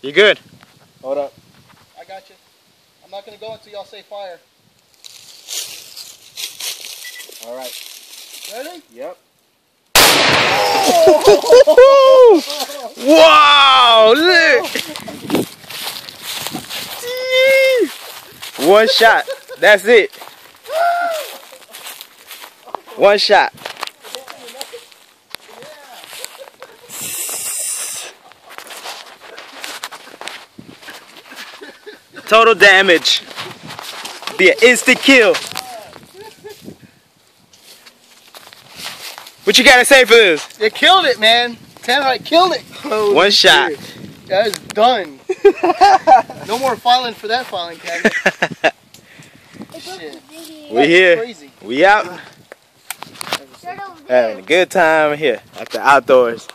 You good? Hold up. I got you. I'm not gonna go until y'all say fire. All right. Ready? Yep. Wow! Look! One shot. That's it. One shot. Total damage. Be an instant kill. What you gotta say for this? You killed it, man. Tannerite killed it. Holy One shot. shit. That is done. No more filing for that filing cabinet. Shit. We here. Crazy. We out. Having a good time here at the outdoors.